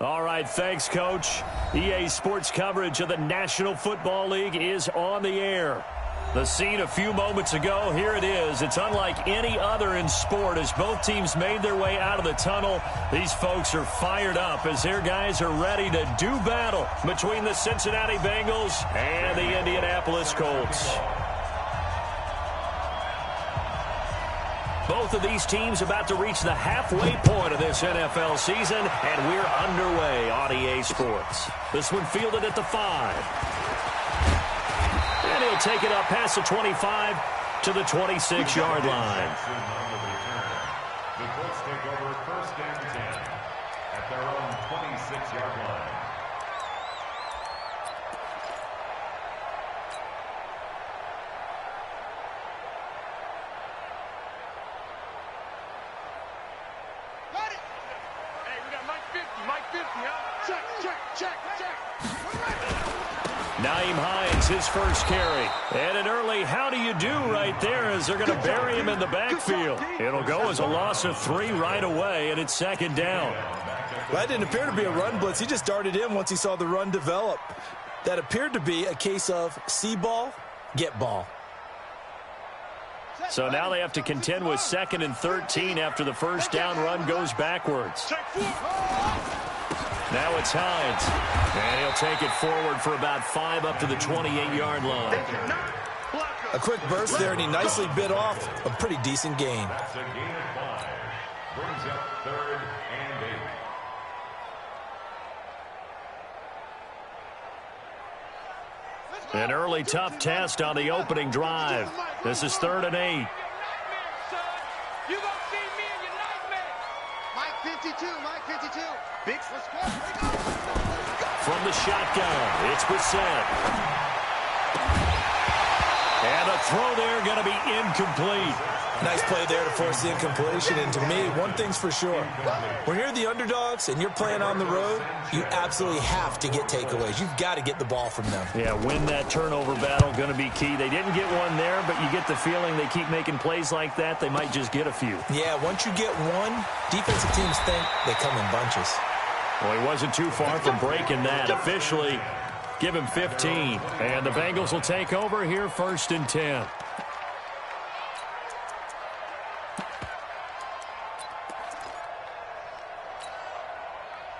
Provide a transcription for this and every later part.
All right, thanks, Coach. EA Sports coverage of the National Football League is on the air. The scene a few moments ago, here it is. It's unlike any other in sport as both teams made their way out of the tunnel. These folks are fired up as their guys are ready to do battle between the Cincinnati Bengals and the Indianapolis Colts. Both of these teams about to reach the halfway point of this NFL season, and we're underway on EA Sports. This one fielded at the 5. And he'll take it up past the 25 to the 26-yard line. The Colts take over first and 10 at their own 26-yard line. Nyheim Hines, his first carry. And an early how do you do right there as they're going to bury him in the backfield. It'll go as a loss of 3 right away, and it's second down. Well, that didn't appear to be a run blitz. He just darted in once he saw the run develop. That appeared to be a case of see ball, get ball. So now they have to contend with 2nd and 13 after the first down run goes backwards. Now it's Hines, and he'll take it forward for about 5 up to the 28-yard line. A quick burst there, and he nicely bit off a pretty decent gain. That's a gain of 5. Brings up 3rd and 8. An early tough test on the opening drive. This is 3rd and 8. Mike 52. Big from the shotgun, it's Brissett. And a throw there going to be incomplete. Nice play there to force the incompletion. And to me, one thing's for sure. When you're the underdogs and you're playing on the road, you absolutely have to get takeaways. You've got to get the ball from them. Yeah, win that turnover battle, going to be key. They didn't get one there, but you get the feeling they keep making plays like that, they might just get a few. Yeah, once you get one, defensive teams think they come in bunches. Well, he wasn't too far from breaking that. Officially, give him 15. And the Bengals will take over here 1st and 10.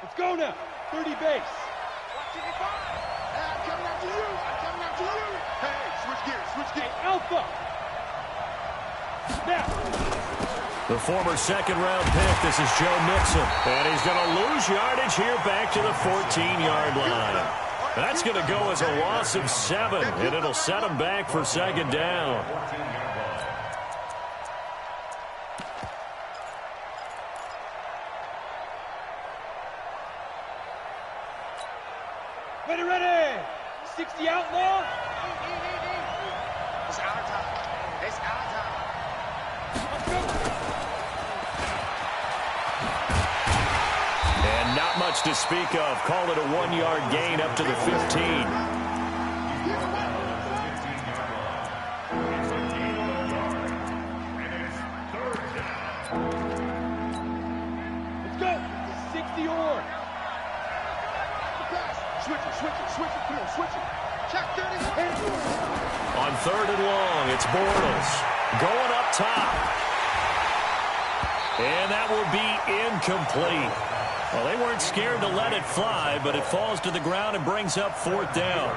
Let's go now. 30 base. I'm coming after you. Hey, switch gears. Hey, Alpha. Now. The former second-round pick, this is Joe Mixon. And he's going to lose yardage here back to the 14-yard line. That's going to go as a loss of 7, and it'll set him back for 2nd down. Ready. 60 outlaw. It's our time. Let's go. And not much to speak of. Call it a 1-yard gain up to the 15. Let's go. 60 or. Switch it. Come on, switch it. Check 30. On 3rd and long, it's Bortles going up top. And that will be incomplete. Well, they weren't scared to let it fly, but it falls to the ground and brings up 4th down.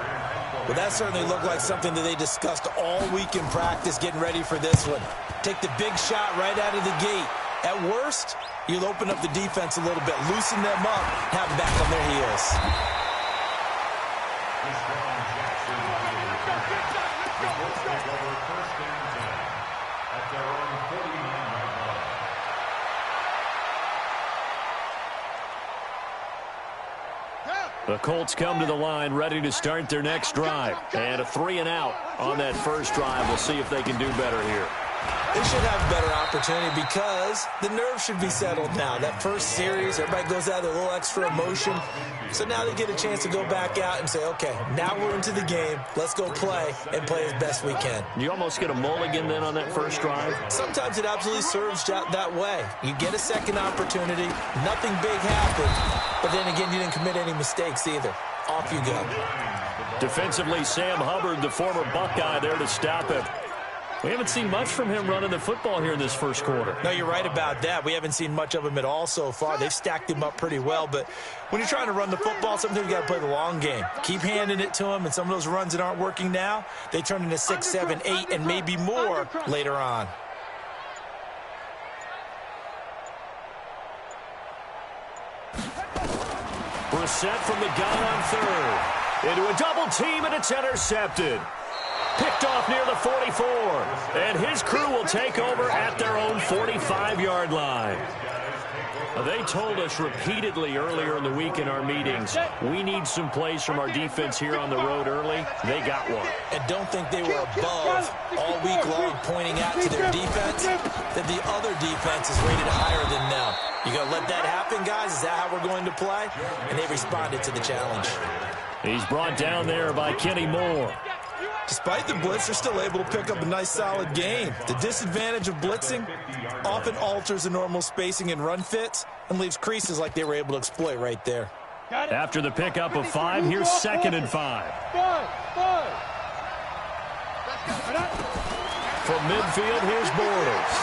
Well, that certainly looked like something that they discussed all week in practice getting ready for this one. Take the big shot right out of the gate. At worst, you'll open up the defense a little bit, loosen them up, have them back on their heels. The Colts come to the line ready to start their next drive. And a 3 and out on that first drive. We'll see if they can do better here. They should have a better opportunity because the nerves should be settled now. That first series, everybody goes out with a little extra emotion. So now they get a chance to go back out and say, okay, now we're into the game. Let's go play and play as best we can. You almost get a mulligan then on that first drive? Sometimes it absolutely serves that way. You get a second opportunity. Nothing big happened. But then again, you didn't commit any mistakes either. Off you go. Defensively, Sam Hubbard, the former Buckeye, there to stop him. We haven't seen much from him running the football here in this first quarter. No, you're right about that. We haven't seen much of him at all so far. They've stacked him up pretty well, but when you're trying to run the football, sometimes you got to play the long game. Keep handing it to him, and some of those runs that aren't working now, they turn into 6, 7, 8, and maybe more later on. Brissett from the gun on third. Into a double team, and it's intercepted. Picked off near the 44. And his crew will take over at their own 45-yard line. They told us repeatedly earlier in the week in our meetings, we need some plays from our defense here on the road early. They got one. And don't think they were above all week long pointing out to their defense that the other defense is rated higher than them. You going to let that happen, guys? Is that how we're going to play? And they responded to the challenge. He's brought down there by Kenny Moore. Despite the blitz, they're still able to pick up a nice, solid game. The disadvantage of blitzing often alters the normal spacing and run fits and leaves creases like they were able to exploit right there. After the pickup of 5, here's 2nd and 5. From midfield, here's Bortles.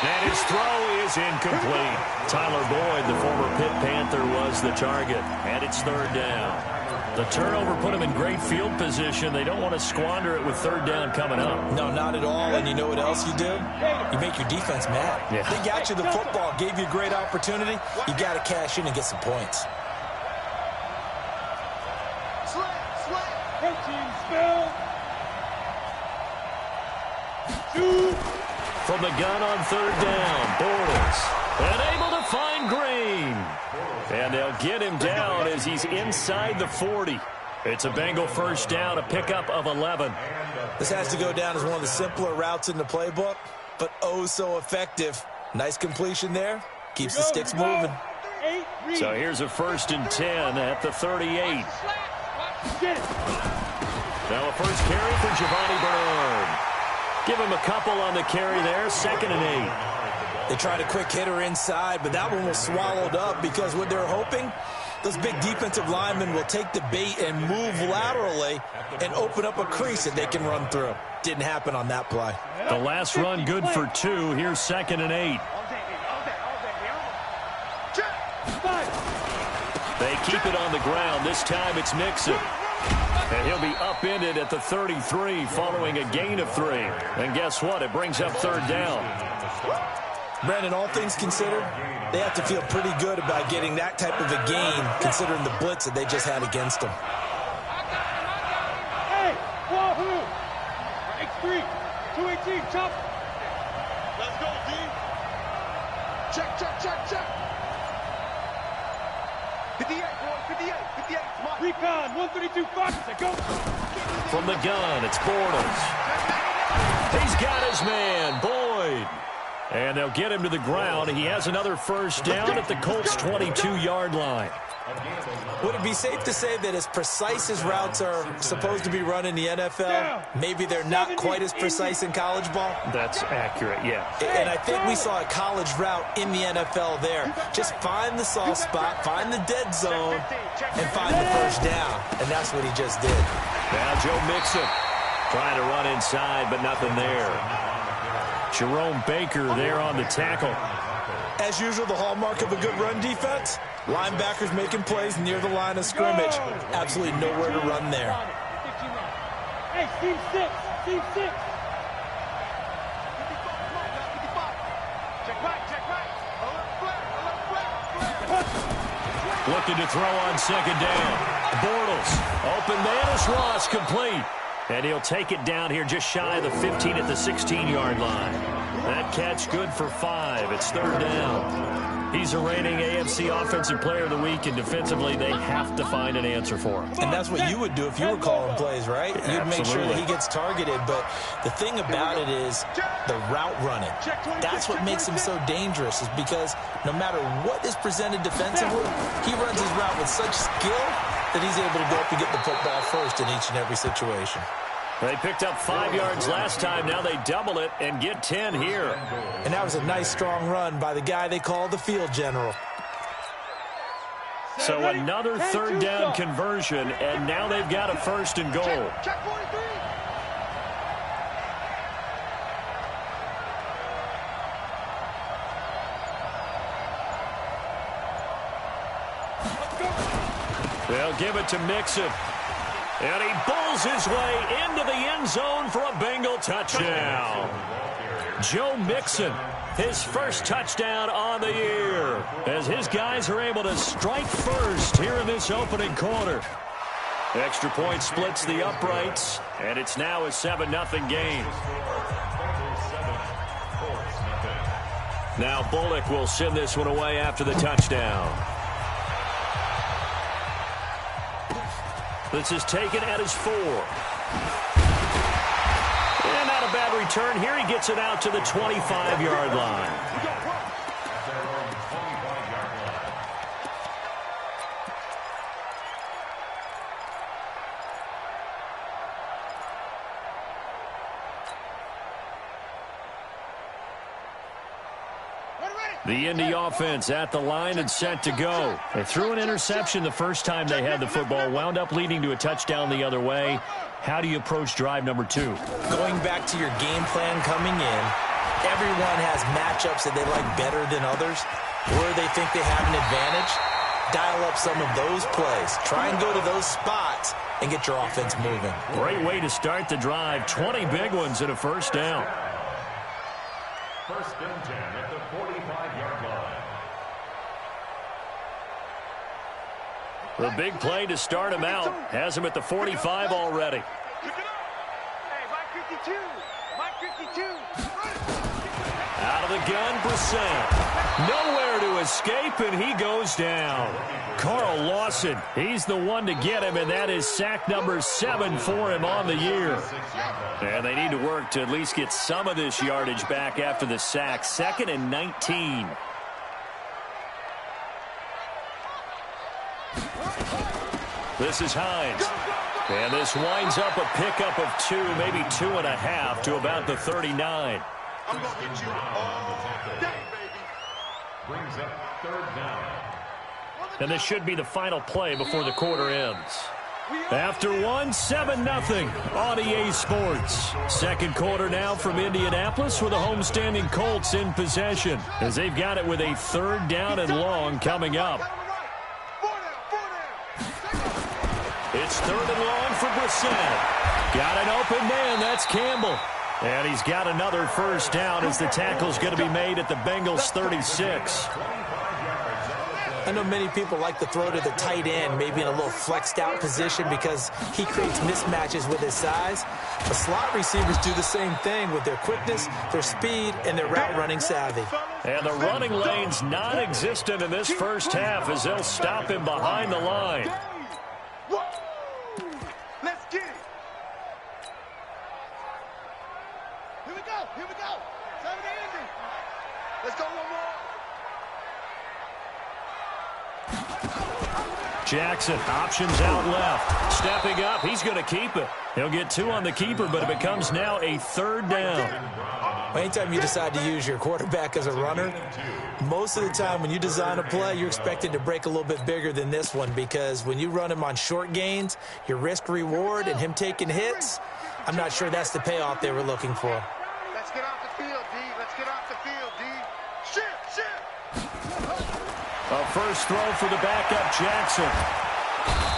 And his throw is incomplete. Tyler Boyd, the former Pitt Panther, was the target. And it's 3rd down. The turnover put them in great field position. They don't want to squander it with 3rd down coming up. No, not at all. And you know what else you do? You make your defense mad. Yeah. They got you the football, gave you a great opportunity. You got to cash in and get some points. From the gun on 3rd down, Bortles. And able to find Green. And they'll get him down as he's inside the 40. It's a Bengal 1st down, a pickup of 11. This has to go down as one of the simpler routes in the playbook, but oh so effective. Nice completion there. Keeps the sticks moving. So here's a 1st and 10 at the 38. Now a first carry for Giovanni Bernard. Give him a couple on the carry there, 2nd and 8. They tried a quick hitter inside, but that one was swallowed up because what they're hoping, those big defensive linemen will take the bait and move laterally and open up a crease that they can run through. Didn't happen on that play. The last run good for 2. Here's 2nd and 8. They keep it on the ground. This time it's Mixon. And he'll be upended at the 33 following a gain of 3. And guess what? It brings up 3rd down. Brandon, all things considered, they have to feel pretty good about getting that type of a gain considering the blitz that they just had against them. Hey, Wahoo! X3, 218, chop. Let's go, D. Check, check, check, check. 58, boy, 58, 58. Recon, 132, Fox, go. From the gun, it's Bortles. He's got his man, Boyd. And they'll get him to the ground. He has another 1st down at the Colts' 22-yard line. Would it be safe to say that as precise as routes are supposed to be run in the NFL, maybe they're not quite as precise in college ball? That's accurate, yeah. And I think we saw a college route in the NFL there. Just find the soft spot, find the dead zone, and find the 1st down. And that's what he just did. Now Joe Mixon trying to run inside, but nothing there. Jerome Baker there on the tackle. As usual, the hallmark of a good run defense, linebackers making plays near the line of scrimmage. Absolutely nowhere to run there. Hey, team 6, team 6. Looking to throw on 2nd down. Bortles, open man is Ross, complete. And he'll take it down here just shy of the 15 at the 16-yard line. That catch good for 5. It's third down. He's a reigning AFC Offensive Player of the Week, and defensively they have to find an answer for him. And that's what you would do if you were calling plays, right? You'd make sure that he gets targeted. But the thing about it is the route running. That's what makes him so dangerous, is because no matter what is presented defensively, he runs his route with such skill that he's able to go up and get the football first in each and every situation. They picked up 5 yards last time. Now they double it and get 10 here. And that was a nice, strong run by the guy they call the field general. So another third down conversion, and now they've got a first and goal. Check 43. They'll give it to Mixon. And he bulls his way into the end zone for a Bengal touchdown. Joe Mixon, his first touchdown on the year, as his guys are able to strike first here in this opening quarter. Extra point splits the uprights, and it's now a 7-0 game. Now Bullock will send this one away after the touchdown. This is taken at his 4. And not a bad return here. He gets it out to the 25-yard line. The Indy offense at the line and set to go. They threw an interception the first time they had the football, wound up leading to a touchdown the other way. How do you approach drive number 2? Going back to your game plan coming in, everyone has matchups that they like better than others, where they think they have an advantage. Dial up some of those plays. Try and go to those spots and get your offense moving. Great way to start the drive. 20 big ones and a first down. First and 10 at the 45-yard line. The big play to start him out. Has him at the 45 already. Hey, Mike 52. Mike 52. Out of the gun, Brissett. Nowhere to escape, and he goes down. Carl Lawson, he's the one to get him, and that is sack number 7 for him on the year. And they need to work to at least get some of this yardage back after the sack. 2nd and 19. This is Hines. And this winds up a pickup of 2, maybe 2.5 to about the 39. I'm going to hit you all day, baby. Brings up third down. And this should be the final play before the quarter ends. After one, 7-0 on EA Sports. Second quarter now from Indianapolis with the homestanding Colts in possession, as they've got it with a third down and long coming up. It's third and long for Brissett. Got an open man. That's Campbell. And he's got another first down as the tackle's going to be made at the Bengals' 36. I know many people like to throw to the tight end, maybe in a little flexed out position because he creates mismatches with his size. The slot receivers do the same thing with their quickness, their speed, and their route running savvy. And the running lane's non-existent in this first half as they'll stop him behind the line. Let's get it. Here we go. Here we go. 7 ending. Let's go one more. Jackson, options out left. Stepping up, he's going to keep it. He'll get 2 on the keeper, but it becomes now a third down. Anytime you decide to use your quarterback as a runner, most of the time when you design a play, you're expected to break a little bit bigger than this one, because when you run him on short gains, your risk-reward and him taking hits, I'm not sure that's the payoff they were looking for. Let's get off the field, D. Let's get off the field, D. Shift. A first throw for the backup, Jackson.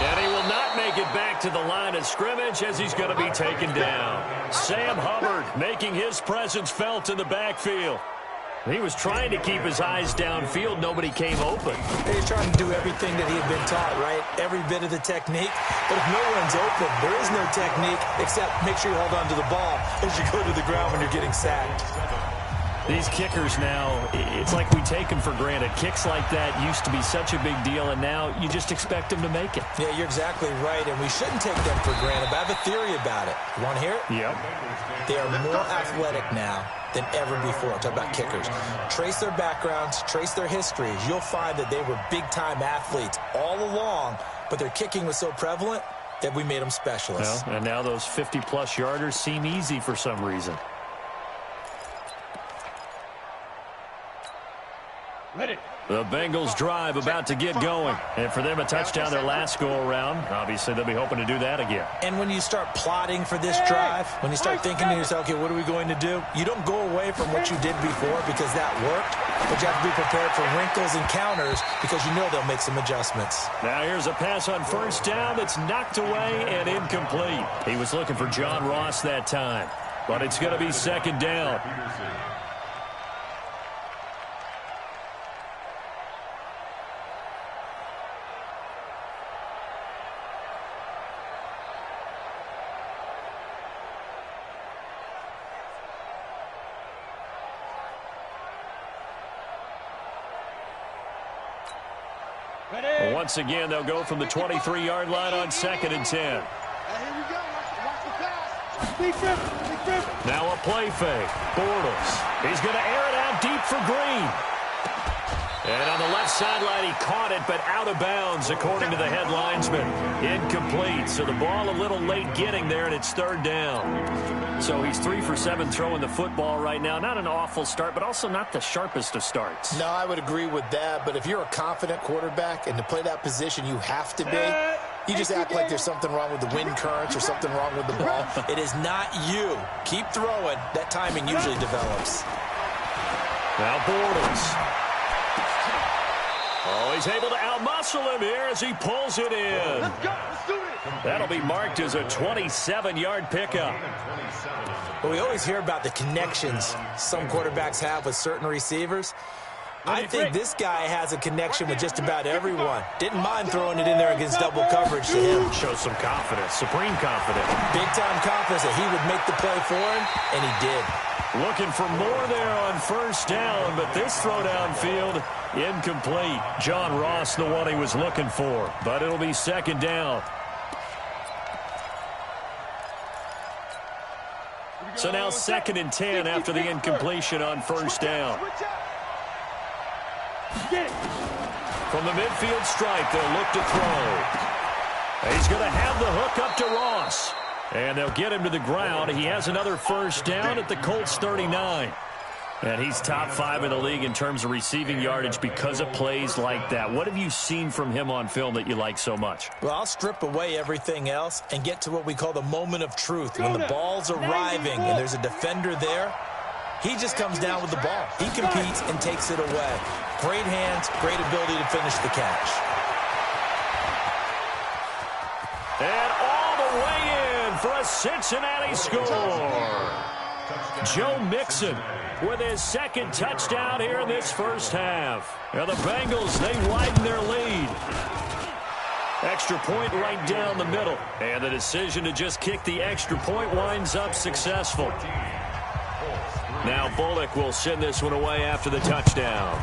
And he will not make it back to the line of scrimmage as he's going to be taken down. Sam Hubbard making his presence felt in the backfield. He was trying to keep his eyes downfield. Nobody came open. He's trying to do everything that he had been taught, right? Every bit of the technique. But if no one's open, there is no technique except make sure you hold on to the ball as you go to the ground when you're getting sacked. These kickers now, it's like we take them for granted. Kicks like that used to be such a big deal, and now you just expect them to make it. Yeah, you're exactly right, and we shouldn't take them for granted, but I have a theory about it. You want to hear it? Yep. They are more athletic now than ever before. Talk about kickers. Trace their backgrounds, trace their histories. You'll find that they were big-time athletes all along, but their kicking was so prevalent that we made them specialists. Well, and now those 50-plus yarders seem easy for some reason. Ready. The Bengals drive about to get going. And for them, a touchdown their last go-around. Obviously, they'll be hoping to do that again. And when you start plotting for this drive, when you start thinking to yourself, okay, what are we going to do? You don't go away from what you did before because that worked, but you have to be prepared for wrinkles and counters because you know they'll make some adjustments. Now here's a pass on first down that's knocked away and incomplete. He was looking for John Ross that time, but it's going to be second down. Once again, they'll go from the 23-yard line on 2nd and 10. Here we go. Watch the pass. Big rip. Now a play fake. Bortles. He's going to air it out deep for Green. And on the left sideline, he caught it, but out of bounds, according to the head linesman. Incomplete. So the ball a little late getting there, and it's third down. So he's 3 for 7 throwing the football right now. Not an awful start, but also not the sharpest of starts. No, I would agree with that. But if you're a confident quarterback and to play that position, you have to be. You just act like there's something wrong with the wind currents or something wrong with the ball. It is not you. Keep throwing. That timing usually develops. Now Bortles. Oh, he's able to outmuscle him here as he pulls it in. Let's go. Let's do it. That'll be marked as a 27-yard pickup. But we always hear about the connections some quarterbacks have with certain receivers. I think this guy has a connection with just about everyone. Didn't mind throwing it in there against double coverage to him. Shows some confidence, supreme confidence. Big-time confidence that he would make the play for him, and he did. Looking for more there on first down, but this throw downfield, incomplete. John Ross, the one he was looking for, but it'll be second down. So now 2nd and 10 after the incompletion on first down. From the midfield stripe, they'll look to throw. He's going to have the hook up to Ross. And they'll get him to the ground. He has another first down at the Colts 39. And he's top 5 in the league in terms of receiving yardage because of plays like that. What have you seen from him on film that you like so much? Well, I'll strip away everything else and get to what we call the moment of truth. When the ball's arriving and there's a defender there, he just comes down with the ball. He competes and takes it away. Great hands, great ability to finish the catch. And all the way in for a Cincinnati score. Joe Mixon with his second touchdown here in this first half. Now the Bengals, they widen their lead. Extra point right down the middle. And the decision to just kick the extra point winds up successful. Now Bullock will send this one away after the touchdown.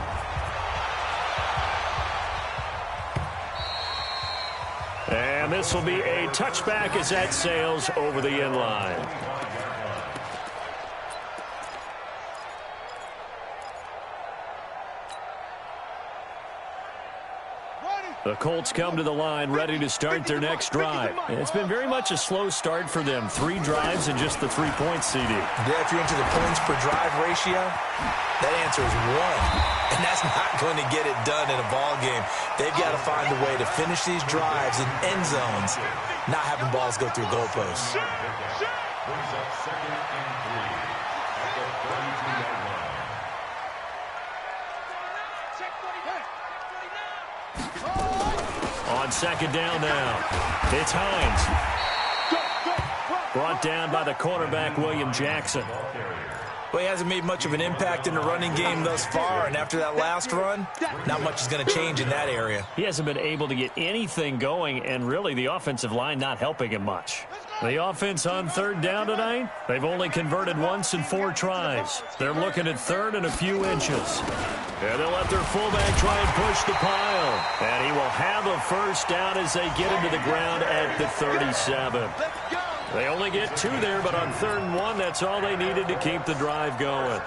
And this will be a touchback as that sails over the end line. The Colts come to the line ready to start their next drive. It's been very much a slow start for them. 3 drives and just the 3 points, CD. Yeah, if you're into the points per drive ratio, that answer is 1. And that's not going to get it done in a ball game. They've got to find a way to finish these drives in end zones, not having balls go through goalposts. Brings up 2nd and 3 at the 32-yard line. On second down now, it's Hines. Brought down by the cornerback, William Jackson. Well, he hasn't made much of an impact in the running game thus far, and after that last run, not much is going to change in that area. He hasn't been able to get anything going, and really the offensive line not helping him much. The offense on third down tonight, they've only converted once in 4 tries. They're looking at third and a few inches. And they'll let their fullback try and push the pile. And he will have a first down as they get him to the ground at the 37. They only get 2 there, but on 3rd and 1, that's all they needed to keep the drive going.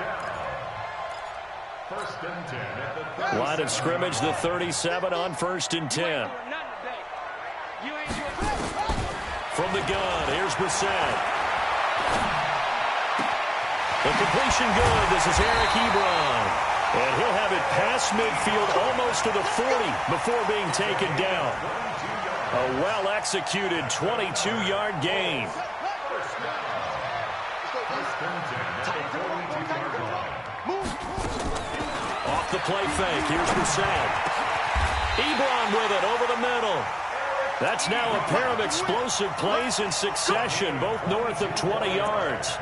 Line of scrimmage, the 37 on 1st and 10. From the gun, here's Brissett. The completion good. This is Eric Ebron. And he'll have it past midfield almost to the 40 before being taken down. A well-executed 22-yard gain. Off the play fake, here's Brissett. Ebron with it over the middle. That's now a pair of explosive plays in succession, both north of 20 yards.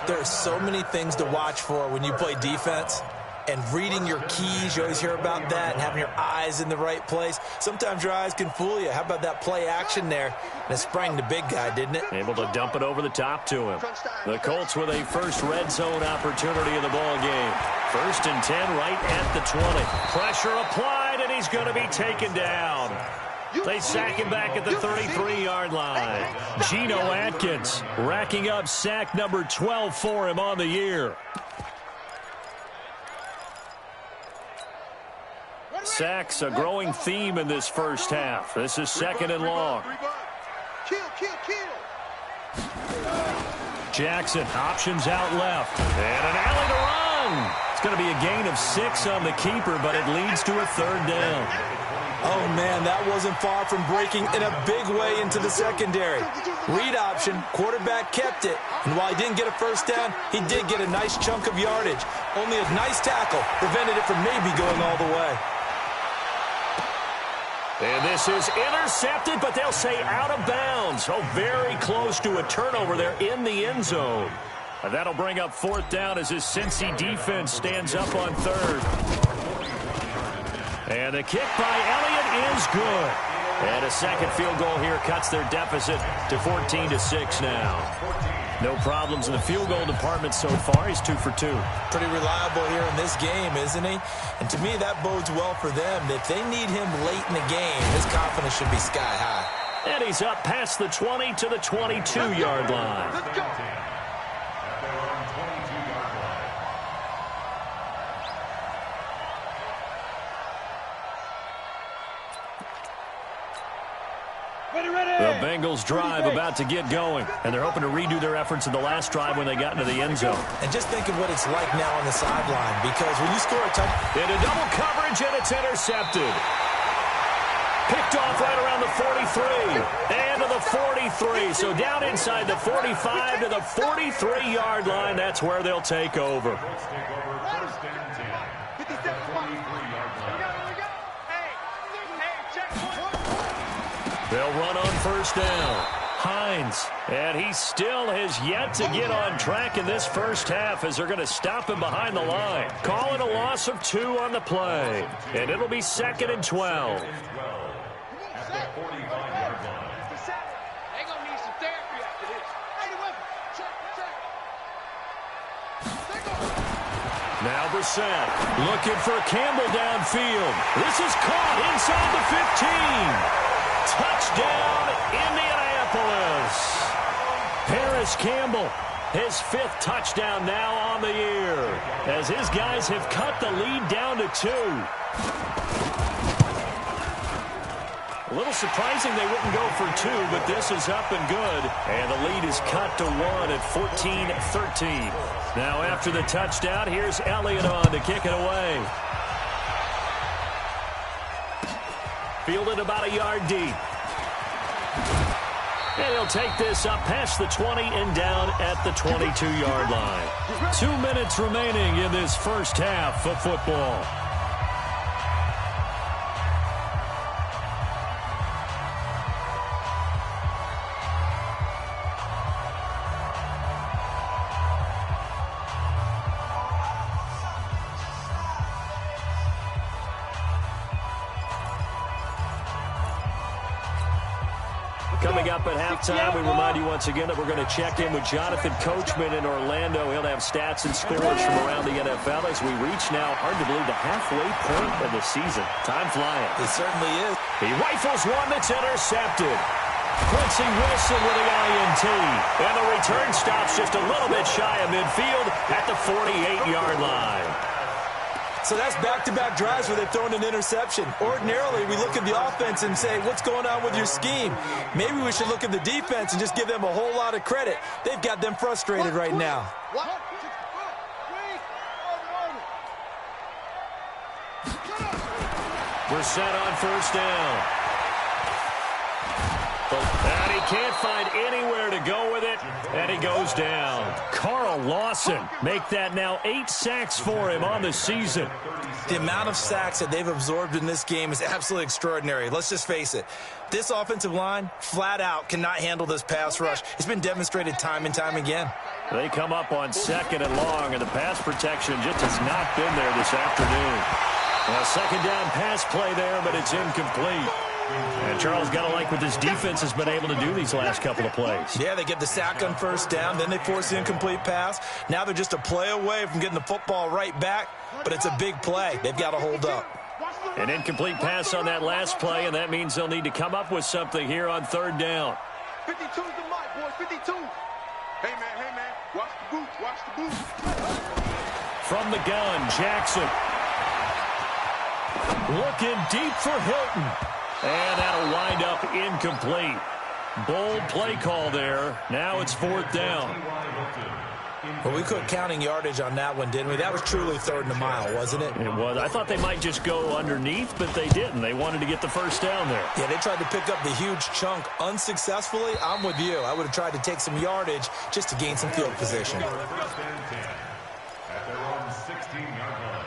There are so many things to watch for when you play defense. And reading your keys, you always hear about that, and having your eyes in the right place. Sometimes your eyes can fool you. How about that play action there? And it sprang the big guy, didn't it? Able to dump it over the top to him. The Colts with a first red zone opportunity in the ball game. 1st and 10 right at the 20. Pressure applied, and he's going to be taken down. They sack him back at the 33-yard line. Geno Atkins racking up sack number 12 for him on the year. Sacks a growing theme in this first half. This is 2nd and long. Jackson options out left. And an alley to run. It's going to be a gain of 6 on the keeper, but it leads to a 3rd down. Oh, man, that wasn't far from breaking in a big way into the secondary. Read option, quarterback kept it. And while he didn't get a first down, he did get a nice chunk of yardage. Only a nice tackle prevented it from maybe going all the way. And this is intercepted, but they'll say out of bounds. Oh, very close to a turnover there in the end zone. And that'll bring up 4th down as his Cincy defense stands up on 3rd. And the kick by Elliott is good. And a second field goal here cuts their deficit to 14-6 now. No problems in the field goal department so far. He's 2 for 2. Pretty reliable here in this game, isn't he? And to me, that bodes well for them. If they need him late in the game, his confidence should be sky high. And he's up past the 20 to the 22-yard line. Let's go. The Bengals drive about to get going, and they're hoping to redo their efforts in the last drive when they got into the end zone. And just think of what it's like now on the sideline, because when you score a touchdown... Into double coverage, and it's intercepted. Picked off right around the 43, and to the 43. So down inside the 45 to the 43-yard line. That's where they'll take over. They'll run on 1st down. Hines, and he still has yet to get on track in this first half as they're going to stop him behind the line. Call it a loss of 2 on the play, and it'll be 2nd and 12. Now Brissett looking for Campbell downfield. This is caught inside the 15. Touchdown, Indianapolis. Paris Campbell, his 5th touchdown now on the year, as his guys have cut the lead down to 2. A little surprising they wouldn't go for 2, but this is up and good. And the lead is cut to 1 at 14-13. Now after the touchdown, here's Elliott on to kick it away. Fielded about a yard deep. And he'll take this up past the 20 and down at the 22-yard line. 2 minutes remaining in this first half of football. Coming up at halftime, we remind you once again that we're going to check in with Jonathan Coachman in Orlando. He'll have stats and scores from around the NFL as we reach now, hard to believe, the halfway point of the season. Time flying. It certainly is. He rifles one that's intercepted. Quincy Wilson with the INT. And the return stops just a little bit shy of midfield at the 48-yard line. So that's back-to-back drives where they've thrown an interception. Ordinarily, we look at the offense and say, what's going on with your scheme? Maybe we should look at the defense and just give them a whole lot of credit. They've got them frustrated right now. We're set on first down. And he can't find anywhere to go with it, and he goes down. Carl Lawson make that now 8 sacks for him on the season. The amount of sacks that they've absorbed in this game is absolutely extraordinary. Let's just face it. This offensive line, flat out, cannot handle this pass rush. It's been demonstrated time and time again. They come up on 2nd and long, and the pass protection just has not been there this afternoon. A second down pass play there, but it's incomplete. And Charles, got to like what this defense has been able to do these last couple of plays. Yeah, they get the sack on first down, then they force the incomplete pass. Now they're just a play away from getting the football right back, but it's a big play. They've got to hold up. An incomplete pass on that last play, and that means they'll need to come up with something here on 3rd down. 52's the mic, boys, 52. Hey, man, watch the booth, watch the booth. From the gun, Jackson. Looking deep for Hilton. And that'll wind up incomplete. Bold play call there. Now it's 4th down. Well, we quit counting yardage on that one, didn't we? That was truly 3rd and a mile, wasn't it? It was. I thought they might just go underneath, but they didn't. They wanted to get the first down there. Yeah, they tried to pick up the huge chunk unsuccessfully. I'm with you. I would have tried to take some yardage just to gain some field position. At their own 16-yard line.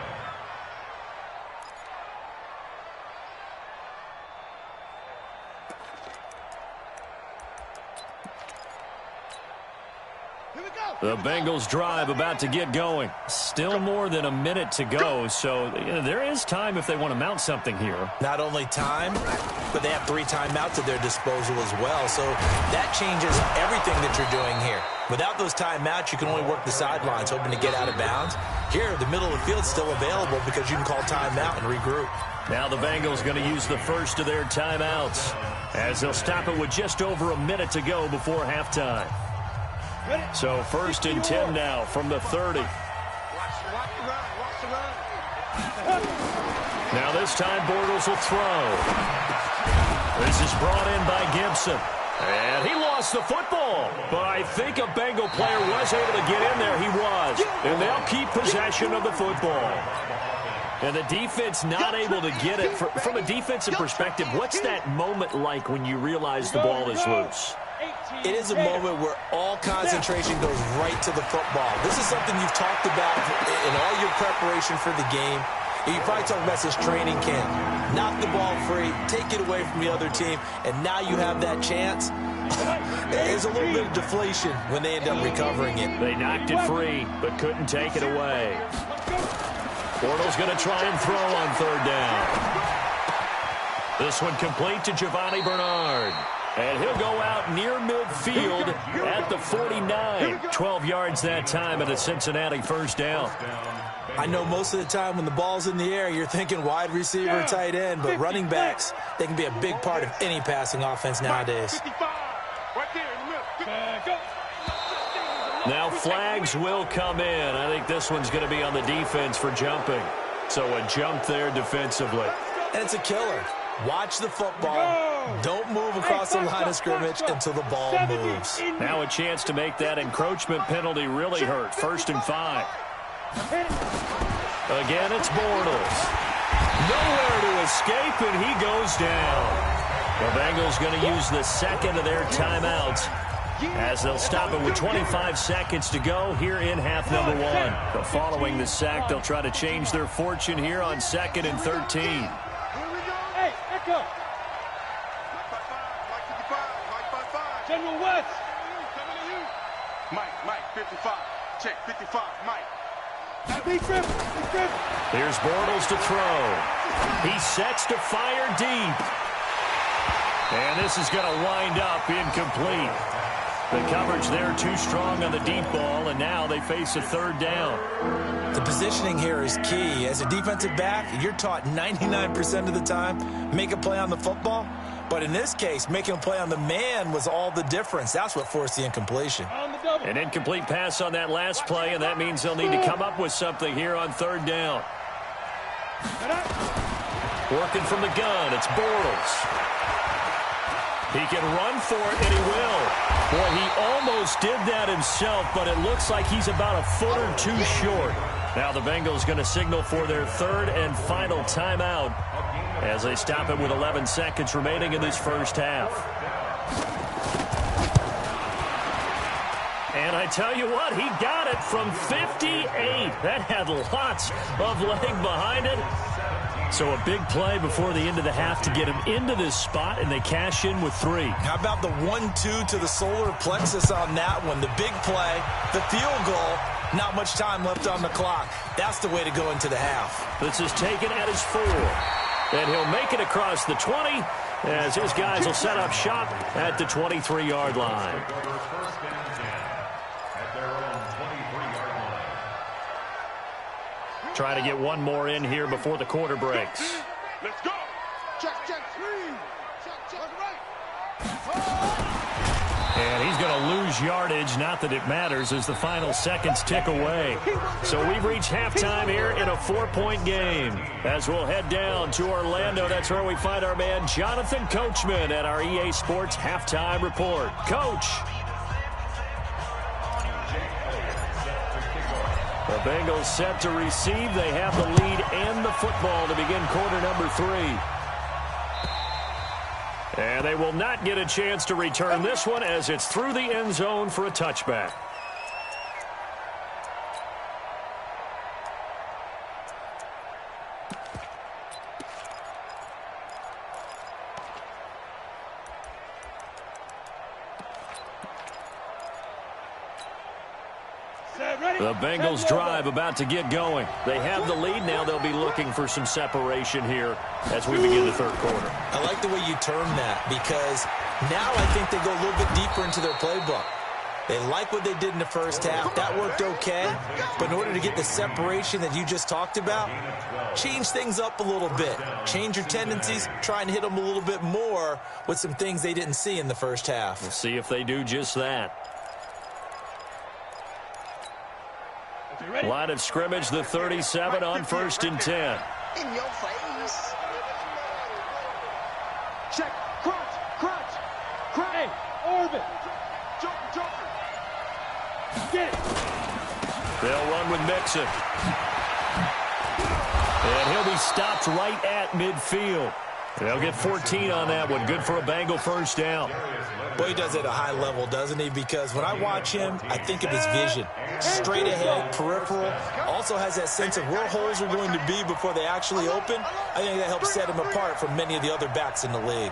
The Bengals drive about to get going. Still more than a minute to go, so there is time if they want to mount something here. Not only time, but they have 3 timeouts at their disposal as well, so that changes everything that you're doing here. Without those timeouts, you can only work the sidelines, hoping to get out of bounds. Here, the middle of the field's still available because you can call timeout and regroup. Now the Bengals going to use the first of their timeouts as they'll stop it with just over a minute to go before halftime. So 1st and 10 now from the 30. Now this time Bortles will throw. This is brought in by Gibson. And he lost the football. But I think a Bengal player was able to get in there. He was. And they'll keep possession of the football. And the defense not able to get it. From a defensive perspective, what's that moment like when you realize the ball is loose? It is a moment where all concentration goes right to the football. This is something you've talked about in all your preparation for the game. You probably talked about this training camp. Knock the ball free, take it away from the other team, and now you have that chance. There's a little bit of deflation when they end up recovering it. They knocked it free, but couldn't take it away. Bortles going to try and throw on 3rd down. This one complete to Giovanni Bernard. And he'll go out near midfield at the 49. 12 yards that time at a Cincinnati first down. I know most of the time when the ball's in the air, you're thinking wide receiver, tight end, but running backs, they can be a big part of any passing offense nowadays. Now flags will come in. I think this one's going to be on the defense for jumping. So a jump there defensively. And it's a killer. Watch the football. Don't move across the line of scrimmage until the ball moves. Now a chance to make that encroachment penalty really hurt. 1st and 5. Again, it's Bortles. Nowhere to escape, and he goes down. The Bengals going to use the 2nd of their timeouts as they'll stop it with 25 seconds to go here in half number 1. But following the sack, they'll try to change their fortune here on 2nd and 13. General West. Mike, 55. Check, 55, Mike. Here's Bortles to throw. He sets to fire deep. And this is going to wind up incomplete. The coverage there too strong on the deep ball, and now they face a third down. The positioning here is key. As a defensive back, you're taught 99% of the time, make a play on the football. But in this case, making a play on the man was all the difference. That's what forced the incompletion. An incomplete pass on that last play, and that means they'll need to come up with something here on third down. Working from the gun, it's Bortles. He can run for it, and he will. Boy, he almost did that himself, but it looks like he's about a foot or two short. Now the Bengals going to signal for their third and final timeout as they stop it with 11 seconds remaining in this first half. And I tell you what, he got it from 58. That had lots of leg behind it. So a big play before the end of the half to get him into this spot, and they cash in with 3. How about the 1-2 to the solar plexus on that one? The big play, the field goal, not much time left on the clock. That's the way to go into the half. This is taken at his 4. And he'll make it across the 20 as his guys will set up shop at the 23-yard line. Try to get one more in here before the quarter breaks. Let's go. Check, 3. Check, right. And he's going to lose yardage. Not that it matters as the final seconds tick away. So we've reached halftime here in a 4-point game. As we'll head down to Orlando, that's where we find our man Jonathan Coachman at our EA Sports Halftime Report. Coach. The Bengals set to receive. They have the lead and the football to begin quarter number 3. And they will not get a chance to return this one as it's through the end zone for a touchback. The Bengals drive about to get going. They have the lead. Now they'll be looking for some separation here as we begin the third quarter. I like the way you term that because now I think they go a little bit deeper into their playbook. They like what they did in the first half. That worked okay. But in order to get the separation that you just talked about, change things up a little bit. Change your tendencies. Try and hit them a little bit more with some things they didn't see in the first half. We'll see if they do just that. Line of scrimmage, the 37 on 1st and 10. In your face. Check. Crunch. Hey, orbit. Jump. Get it. They'll run with Mixon. And he'll be stopped right at midfield. They'll get 14 on that one. Good for a Bengal first down. Boy, he does it at a high level, doesn't he? Because when I watch him, I think of his vision. Straight ahead, peripheral. Also has that sense of where holes are going to be before they actually open. I think that helps set him apart from many of the other backs in the league.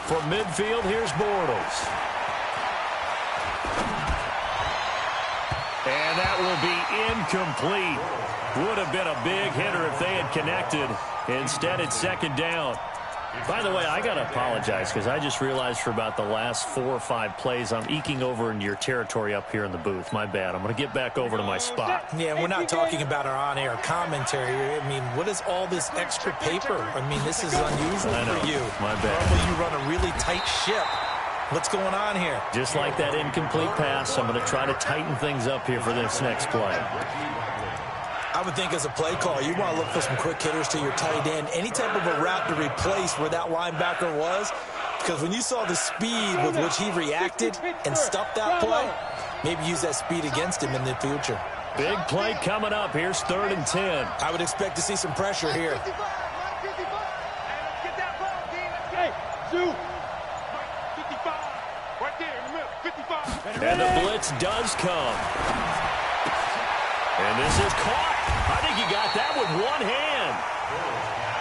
From midfield, here's Bortles. And that will be incomplete. Would have been a big hitter if they had connected. Instead, it's second down. By the way, I got to apologize because I just realized for about the last 4 or 5 plays, I'm eking over into your territory up here in the booth. My bad. I'm going to get back over to my spot. Yeah, we're not talking about our on-air commentary. I mean, what is all this extra paper? I mean, this is unusual for you. My bad. Normally you run a really tight ship. What's going on here? Just like that incomplete pass, I'm going to try to tighten things up here for this next play. I would think as a play caller, you want to look for some quick hitters to your tight end. Any type of a route to replace where that linebacker was. Because when you saw the speed with which he reacted and stuffed that play, maybe use that speed against him in the future. Big play coming up. Here's 3rd and 10. I would expect to see some pressure here. Get that ball, D. Hey, Zoo. 55. Right there in the middle. 55. And the blitz does come. And this is caught. I think he got that with one hand.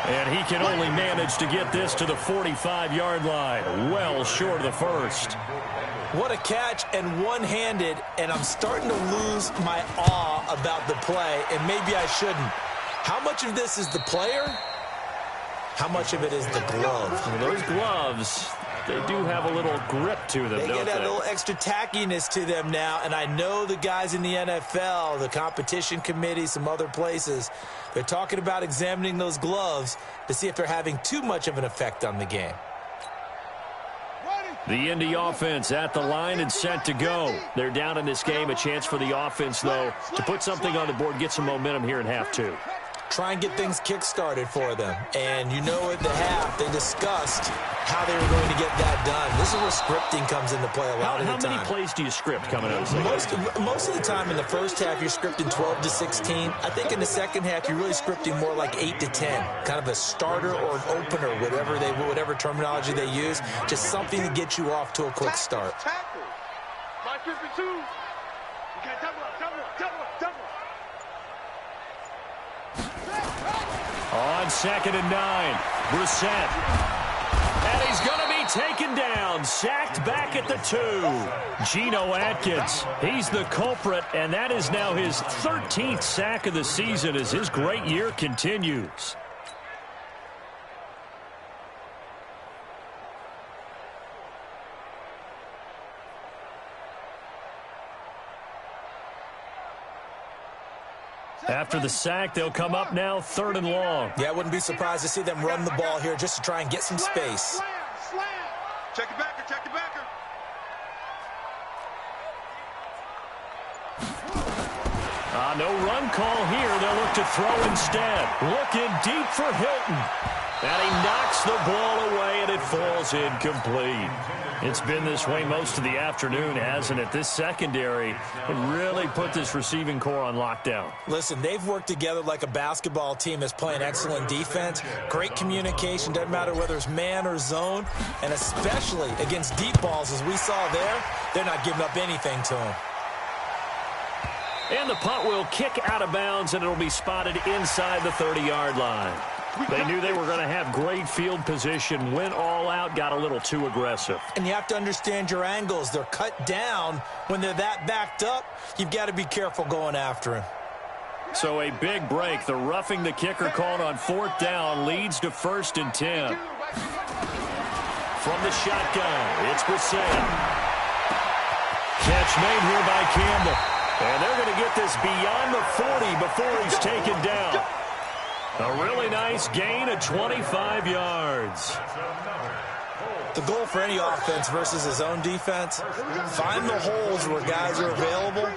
And he can only manage to get this to the 45-yard line. Well short of the first. What a catch and one-handed, and I'm starting to lose my awe about the play, and maybe I shouldn't. How much of this is the player? How much of it is the glove? Well, those gloves, they do have a little grip to them, They don't get that they? little extra tackiness to them now, and I know the guys in the NFL, the competition committee, some other places, they're talking about examining those gloves to see if they're having too much of an effect on the game. The Indy offense at the line and set to go. They're down in this game. A chance for the offense, though, to put something on the board, get some momentum here in half two. Try and get things kick-started for them. And you know at the half, they discussed how they were going to get that done. This is where scripting comes into play a lot of the time. How many plays do you script coming out of the second? Most of the time in the first half, you're scripting 12 to 16. I think in the second half, you're really scripting more like 8 to 10. Kind of a starter or an opener, whatever terminology they use. Just something to get you off to a quick start. Tackle. My 52. You got double up. On 2nd and 9, Brissett. And he's going to be taken down, sacked back at the 2. Geno Atkins, he's the culprit, and that is now his 13th sack of the season as his great year continues. After the sack, they'll come up now 3rd and long. Yeah, I wouldn't be surprised to see them run the ball here just to try and get some space. Slam. Check your backer. No run call here. They'll look to throw instead. Looking deep for Hilton. And he knocks the ball away, and it falls incomplete. It's been this way most of the afternoon, hasn't it? This secondary really put this receiving core on lockdown. Listen, they've worked together like a basketball team that's playing excellent defense. Great communication, doesn't matter whether it's man or zone. And especially against deep balls, as we saw there, they're not giving up anything to them. And the punt will kick out of bounds, and it'll be spotted inside the 30-yard line. They knew they were going to have great field position, went all out, got a little too aggressive. And you have to understand your angles. They're cut down. When they're that backed up, you've got to be careful going after him. So a big break. The roughing the kicker called on 4th down leads to 1st and 10. From the shotgun, it's Brissett. Catch made here by Campbell. And they're going to get this beyond the 40 before he's taken down. A really nice gain of 25 yards. The goal for any offense versus his own defense, find the holes where guys are available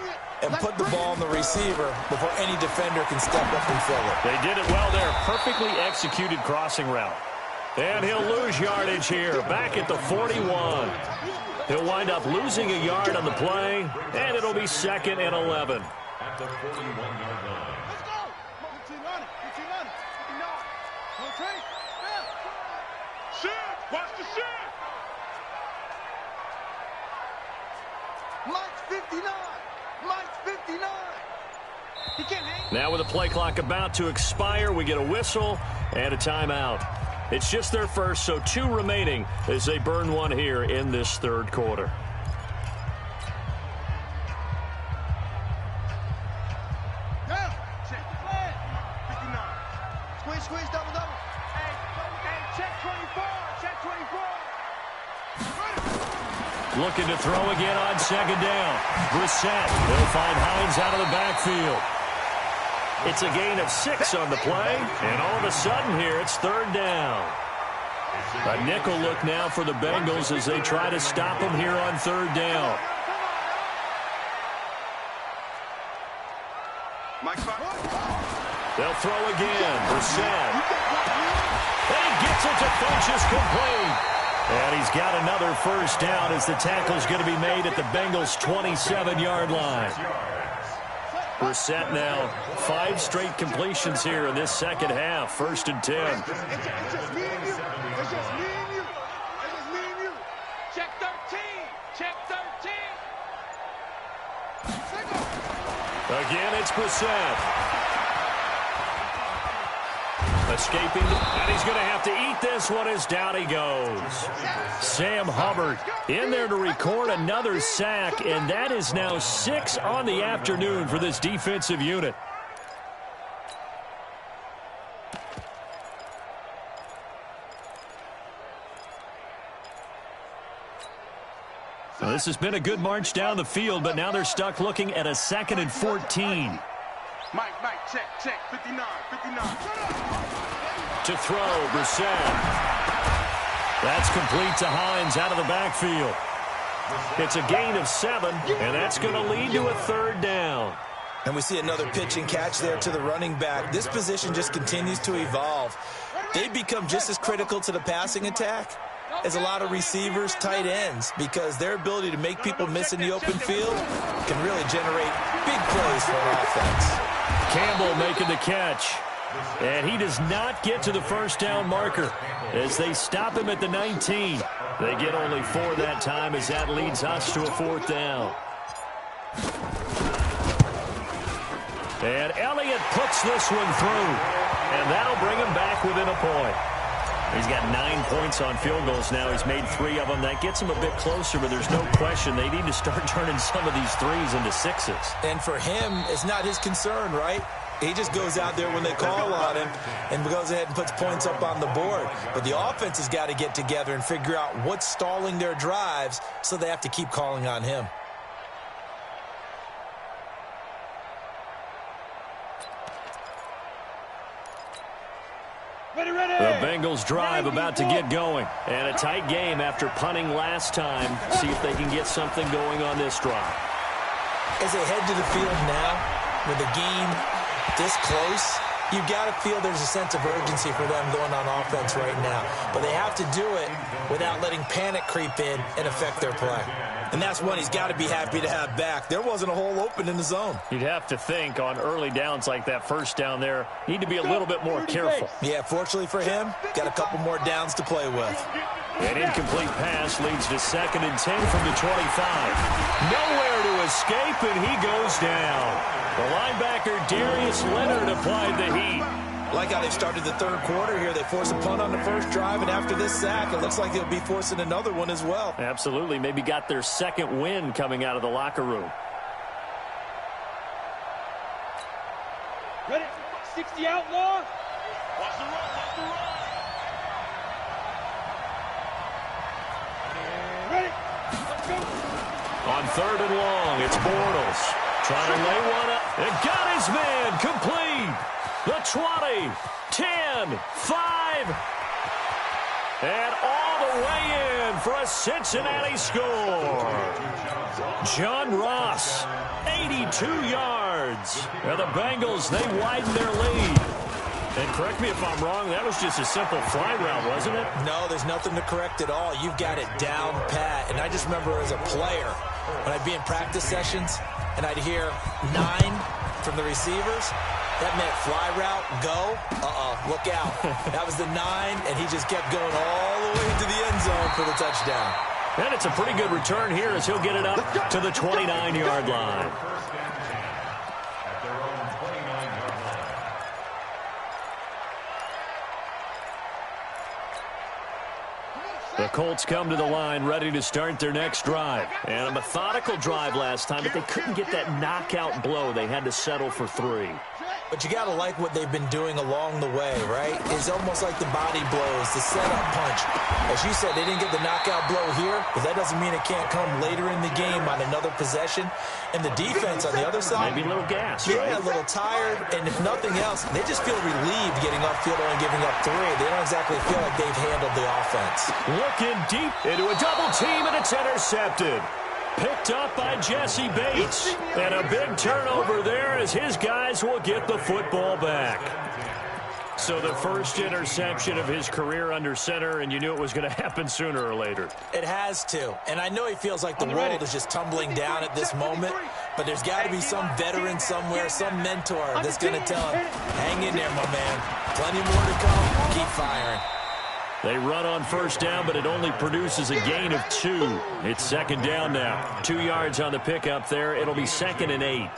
and put the ball on the receiver before any defender can step up and fill it. They did it well there. Perfectly executed crossing route. And he'll lose yardage here. Back at the 41. He'll wind up losing a yard on the play, and it'll be 2nd and 11. At the 41-yard line. Let's go. 15 on it. 15 on it. 59. Okay. Yeah. Shit. Watch the shit. Mike's 59. Mike's 59. He can't hang. Now with the play clock about to expire, we get a whistle and a timeout. It's just their first, so 2 remaining as they burn one here in this 3rd quarter. Down. Check the flag. 59. Squeeze, double. Hey, check 24. Check 24. Looking to throw again on 2nd down. Brissett. They'll find Hines out of the backfield. It's a gain of 6 on the play, and all of a sudden here it's 3rd down. A nickel look now for the Bengals as they try to stop them here on 3rd down. They'll throw again. Brissett. And he gets it to Funchess complete. And he's got another 1st down as the tackle's going to be made at the Bengals' 27-yard line. Brissett now 5 straight completions here in this 2nd half. 1st and 10. It's just me and you. It's just me and you. It's just me and you. Check 13. Check 13. Again, it's Brissett. Escaping, and he's going to have to eat this one as down he goes. Sam Hubbard in there to record another sack, and that is now 6 on the afternoon for this defensive unit. Well, this has been a good march down the field, but now they're stuck looking at a 2nd and 14. Mike, check, 59. To throw, Brissett. That's complete to Hines out of the backfield. It's a gain of 7, and that's going to lead to a 3rd down. And we see another pitch and catch there to the running back. This position just continues to evolve. They become just as critical to the passing attack as a lot of receivers, tight ends, because their ability to make people miss in the open field can really generate big plays for an offense. Campbell making the catch. And he does not get to the 1st down marker as they stop him at the 19. They get only 4 that time as that leads us to a 4th down. And Elliott puts this one through. And that'll bring him back within a point. He's got 9 points on field goals now. He's made 3 of them. That gets him a bit closer, but there's no question they need to start turning some of these 3s into 6s. And for him, it's not his concern, right? He just goes out there when they call on him and goes ahead and puts points up on the board. But the offense has got to get together and figure out what's stalling their drives, so they have to keep calling on him. The Bengals drive about to get going. And a tight game after punting last time. See if they can get something going on this drive. As they head to the field now, with the game this close, you've got to feel there's a sense of urgency for them going on offense right now. But they have to do it without letting panic creep in and affect their play. And that's one he's got to be happy to have back. There wasn't a hole open in the zone. You'd have to think on early downs like that 1st down there, need to be a little bit more careful. Yeah, fortunately for him, got a couple more downs to play with. An incomplete pass leads to 2nd and 10 from the 25. Nowhere to escape, and he goes down. The linebacker, Darius Leonard, applied the heat. Like how they started the 3rd quarter here. They force a punt on the 1st drive, and after this sack, it looks like they'll be forcing another one as well. Absolutely. Maybe got their 2nd win coming out of the locker room. Ready? 60 outlaw. Watch the run. Ready? Let's go. On 3rd and long, it's Bortles. Trying to lay one up. And got his man complete. The 20, 10, 5. And all the way in for a Cincinnati score. John Ross, 82 yards. And the Bengals, they widen their lead. And correct me if I'm wrong, that was just a simple fly route, wasn't it? No, there's nothing to correct at all. You've got it down pat. And I just remember as a player, when I'd be in practice sessions, and I'd hear 9 from the receivers, that meant fly route, go, look out. That was the 9, and he just kept going all the way into the end zone for the touchdown. And it's a pretty good return here as he'll get it up to the 29-yard line. At their own 29-yard line. The Colts come to the line ready to start their next drive. And a methodical drive last time, but they couldn't get that knockout blow. They had to settle for 3. But you got to like what they've been doing along the way, right? It's almost like the body blows, the setup punch. As you said, they didn't get the knockout blow here, but that doesn't mean it can't come later in the game on another possession. And the defense on the other side, maybe a little gas, yeah, right? A little tired. And if nothing else, they just feel relieved getting upfield and giving up 3. They don't exactly feel like they've handled the offense. Looking deep into a double team, and it's intercepted. Picked up by Jesse Bates. And a big turnover there as his guys will get the football back. So the first interception of his career under center, and you knew it was going to happen sooner or later. It has to. And I know he feels like the world is just tumbling down at this moment, but there's got to be some veteran somewhere, some mentor that's going to tell him, hang in there, my man. Plenty more to come. Keep firing. They run on 1st down, but it only produces a gain of 2. It's 2nd down now. 2 yards on the pickup there. It'll be 2nd and 8.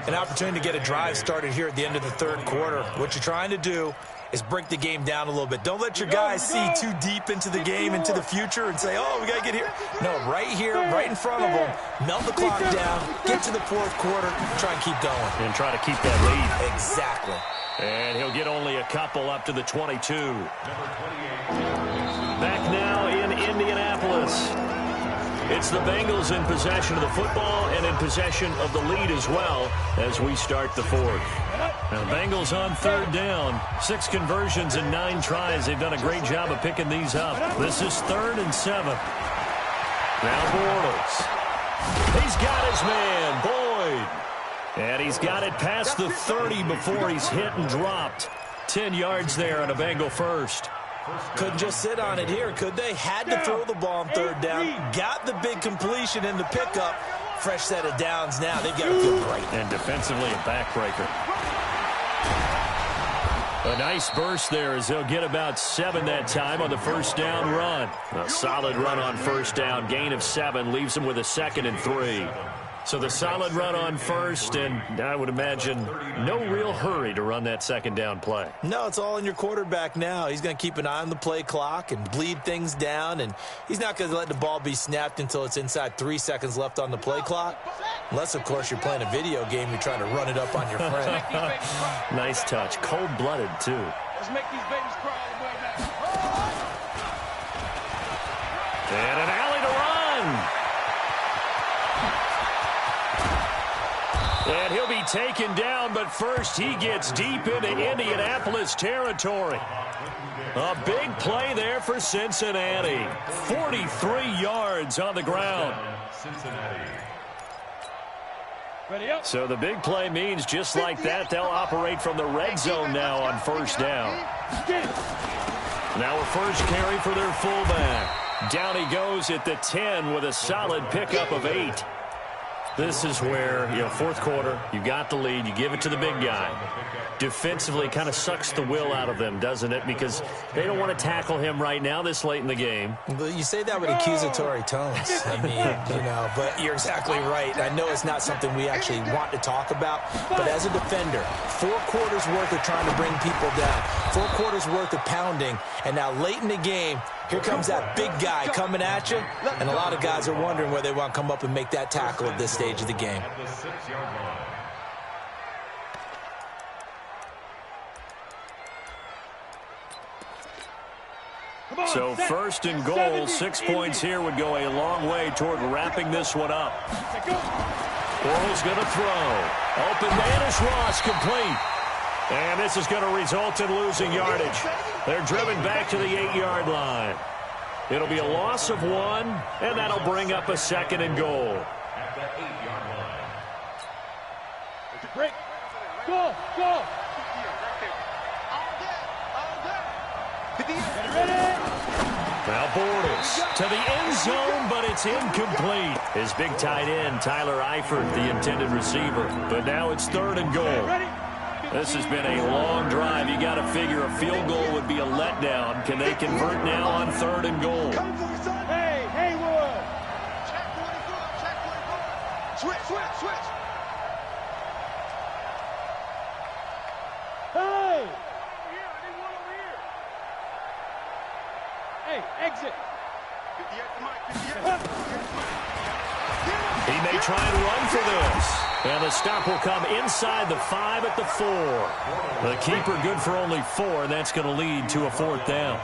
An opportunity to get a drive started here at the end of the 3rd quarter. What you're trying to do is break the game down a little bit. Don't let your guys see too deep into the game, into the future, and say, oh, we got to get here. No, right here, right in front of them, melt the clock down, get to the 4th quarter, try and keep going. And try to keep that lead. Exactly. And he'll get only a couple up to the 22. Back now in Indianapolis. It's the Bengals in possession of the football and in possession of the lead as well as we start the fourth. Now, Bengals on third down. 6 conversions and 9 tries. They've done a great job of picking these up. This is 3rd and 7. Now Bortles. He's got his man, Boyd. And he's got it past the 30 before he's hit and dropped. 10 yards there on a Bengal first. Couldn't just sit on it here, could they? Had to throw the ball on third down. Got the big completion in the pickup. Fresh set of downs now. They've got to feel great. And defensively a backbreaker. A nice burst there as they'll get about 7 that time on the first down run. A solid run on first down. Gain of 7 leaves them with a 2nd and 3. So the solid run on first, and I would imagine no real hurry to run that 2nd down play. No, it's all in your quarterback now. He's going to keep an eye on the play clock and bleed things down, and he's not going to let the ball be snapped until it's inside 3 seconds left on the play clock. Unless, of course, you're playing a video game, you're trying to run it up on your friend. Nice touch. Cold-blooded, too. Let's make these babies cry all the way back. And an alley to run. And he'll be taken down, but first he gets deep into Indianapolis territory. A big play there for Cincinnati. 43 yards on the ground. So the big play means just like that, they'll operate from the red zone now on first down. Now a first carry for their fullback. Down he goes at the 10 with a solid pickup of 8. This is where, fourth quarter, you got the lead, you give it to the big guy. Defensively, kind of sucks the will out of them, doesn't it? Because they don't want to tackle him right now this late in the game. But you say that with accusatory tones. I mean, but you're exactly right. I know it's not something we actually want to talk about, but as a defender, 4 quarters worth of trying to bring people down, 4 quarters worth of pounding, and now late in the game, here comes that big guy coming at you, and a lot of guys are wondering where they want to come up and make that tackle at this stage of the game. So first and goal, 6 points here would go a long way toward wrapping this one up. Bortles going to throw. Open man is Ross, complete. And this is going to result in losing yardage. They're driven back to the 8-yard line. It'll be a loss of 1, and that'll bring up a 2nd and goal. At the 8-yard line. Break. Go. Now Bortles to the end zone, but it's incomplete. His big tight end, Tyler Eifert, the intended receiver. But now it's 3rd and goal. This has been a long drive. You got to figure a field goal would be a letdown. Can they convert now on 3rd and goal? Hey, Haywood. Switch. Hey. Hey, exit. He may try and run for this. And the stop will come inside the 5 at the 4. The keeper good for only 4, and that's going to lead to a 4th down.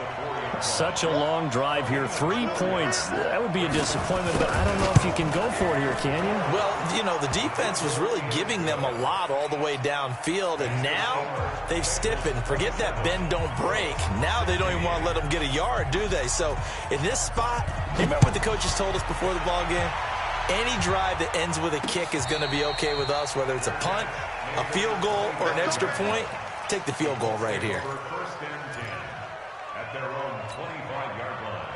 Such a long drive here. 3 points. That would be a disappointment, but I don't know if you can go for it here, can you? Well, the defense was really giving them a lot all the way downfield, and now they've stiffened. Forget that bend, don't break. Now they don't even want to let them get a yard, do they? So in this spot, you remember what the coaches told us before the ball game? Any drive that ends with a kick is going to be okay with us, whether it's a punt, a field goal, or an extra point. Take the field goal right here. First and 10 at their own 25-yard line.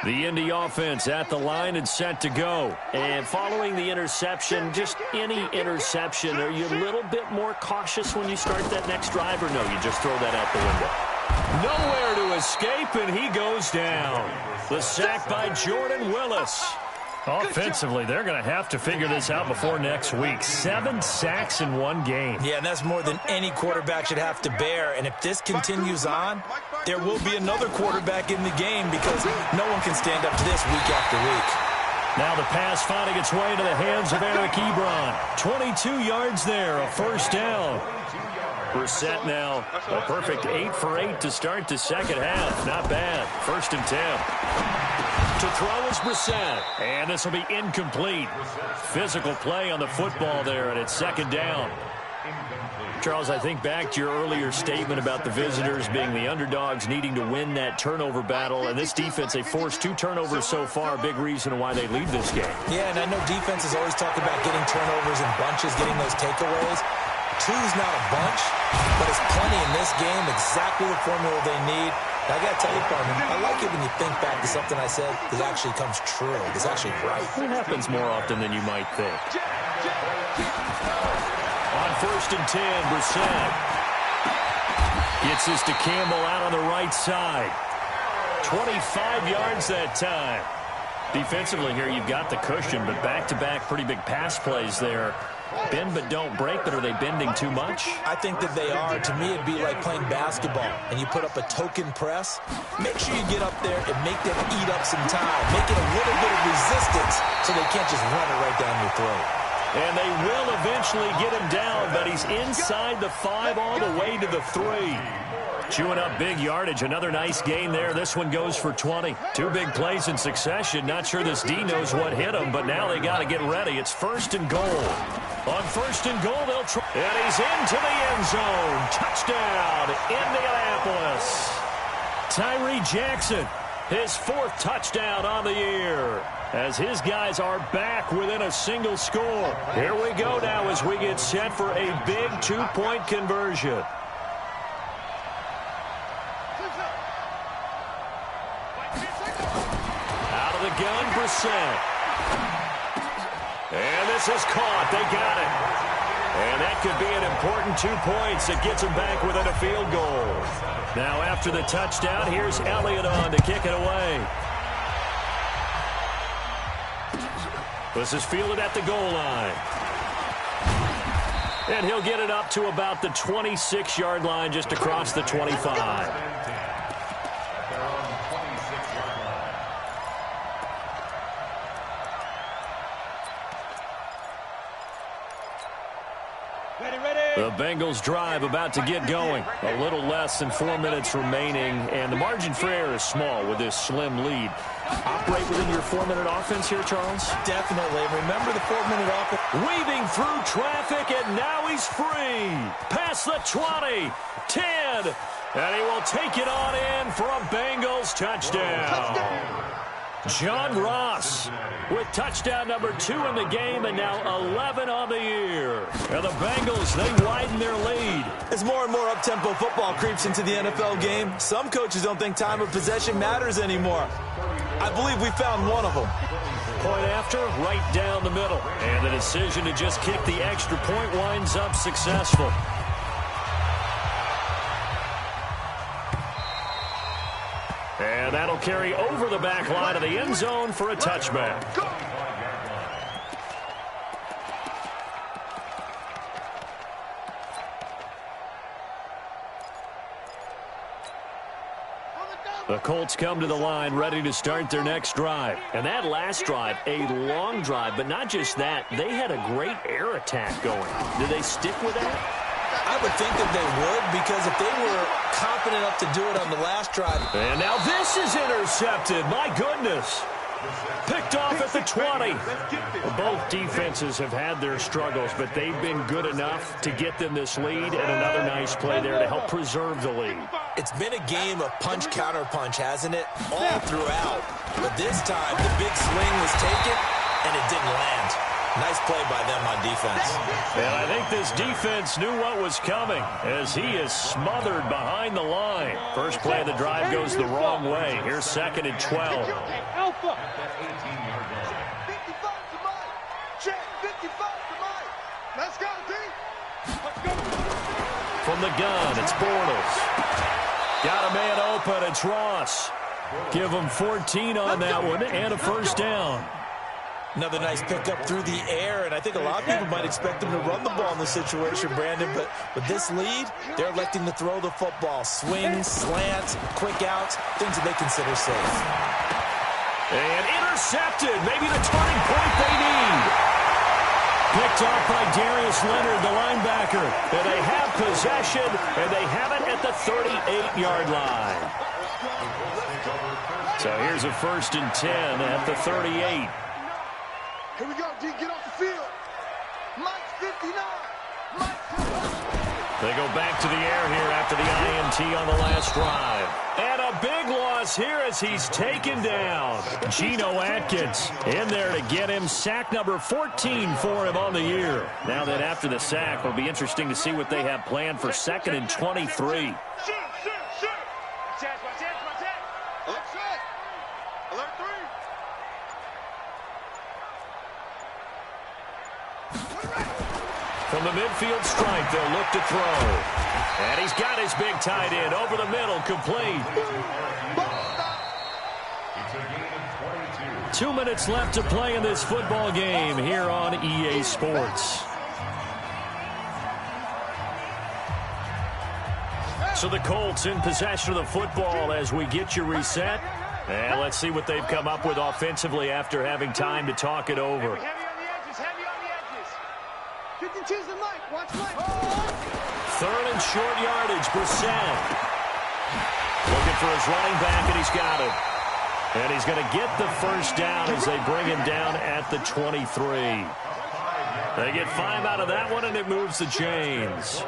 The Indy offense at the line and set to go. And following the interception, just any interception, are you a little bit more cautious when you start that next drive, or no, you just throw that out the window? Nowhere to escape, and he goes down. The sack by Jordan Willis. Offensively, they're going to have to figure this out before next week. 7 sacks in 1 game. Yeah, and that's more than any quarterback should have to bear. And if this continues on, there will be another quarterback in the game because no one can stand up to this week after week. Now the pass finding its way into the hands of Eric Ebron. 22 yards there, a first down. Brissett now a perfect 8 for 8 to start the second half. Not bad. 1st and 10. To throw is Brissett. And this will be incomplete. Physical play on the football there, and it's 2nd down. Charles, I think back to your earlier statement about the visitors being the underdogs needing to win that turnover battle. And this defense, they forced 2 turnovers so far, a big reason why they lead this game. Yeah, and I know defenses always talk about getting turnovers in bunches, getting those takeaways. 2's not a bunch, but it's plenty in this game, exactly the formula they need. I got to tell you, Carmen, I like it when you think back to something I said that actually comes true. It's actually right. It happens more often than you might think. On 1st and 10, Brissett gets this to Campbell out on the right side. 25 yards that time. Defensively here, you've got the cushion, but back-to-back pretty big pass plays there. Bend but don't break, but are they bending too much? I think that they are. To me, it'd be like playing basketball, and you put up a token press. Make sure you get up there and make them eat up some time. Make it a little bit of resistance so they can't just run it right down your throat. And they will eventually get him down, but he's inside the 5 all the way to the 3. Chewing up big yardage. Another nice gain there. This one goes for 20. 2 big plays in succession. Not sure this D knows what hit him, but now they got to get ready. It's 1st and goal. On 1st and goal, they'll try. And he's into the end zone. Touchdown, Indianapolis. Tyree Jackson, his 4th touchdown on the year, as his guys are back within a single score. Here we go now as we get set for a big 2-point conversion. Out of the gun, Brissett. And this is caught. They got it. And that could be an important 2 points that gets them back within a field goal. Now after the touchdown, here's Elliott on to kick it away. This is fielded at the goal line. And he'll get it up to about the 26-yard line, just across the 25. The Bengals drive about to get going. A little less than 4 minutes remaining, and the margin for error is small with this slim lead. Operate within your 4-minute offense here, Charles? Definitely. Remember the 4-minute offense. Weaving through traffic, and now he's free. Past the 20, 10, and he will take it on in for a Bengals touchdown. John Ross with touchdown number 2 in the game, and now 11 on the year. And the Bengals, they widen their lead. As more and more up-tempo football creeps into the NFL game, some coaches don't think time of possession matters anymore. I believe we found one of them. Point after, right down the middle. And the decision to just kick the extra point winds up successful. And that'll carry over the back line of the end zone for a touchback. The Colts come to the line ready to start their next drive. And that last drive, a long drive, but not just that. They had a great air attack going. Did they stick with that? I would think that they would, because if they were confident enough to do it on the last drive. And now this is intercepted. My goodness. Picked off at the 20. Both defenses have had their struggles, but they've been good enough to get them this lead, and another nice play there to help preserve the lead. It's been a game of punch-counter-punch, hasn't it? All throughout. But this time, the big swing was taken, and it didn't land. Nice play by them on defense. And I think this defense knew what was coming, as he is smothered behind the line. First play of the drive goes the wrong way. Here's 2nd and 12. Alpha. Let's go, D. Let's go. From the gun, it's Bortles. Got a man open, it's Ross. Give him 14 on that one, and a first down. Another nice pickup through the air, and I think a lot of people might expect them to run the ball in this situation, Brandon, but with this lead, they're electing to throw the football. Swings, slants, quick outs, things that they consider safe. And intercepted. Maybe the turning point they need. Picked off by Darius Leonard, the linebacker. And they have possession, and they have it at the 38-yard line. So here's a 1st and 10 at the 38. Here we go, D. Get off the field. Mike 59. Mike 59. They go back to the air here after the INT on the last drive. And a big loss here as he's taken down. Geno Atkins in there to get him. Sack number 14 for him on the year. Now that after the sack, it'll be interesting to see what they have planned for 2nd and 23. Shoot. Watch out. Upset. Alert 3. From the midfield stripe, they'll look to throw. And he's got his big tight end over the middle, complete. 2 minutes left to play in this football game here on EA Sports. So the Colts in possession of the football as we get you reset. And let's see what they've come up with offensively after having time to talk it over. Heavy on the edges. 52's the Mike. Watch Mike. 3rd and short yardage, Brissett. Looking for his running back, and he's got it. And he's going to get the 1st down as they bring him down at the 23. They get 5 out of that one, and it moves the chains.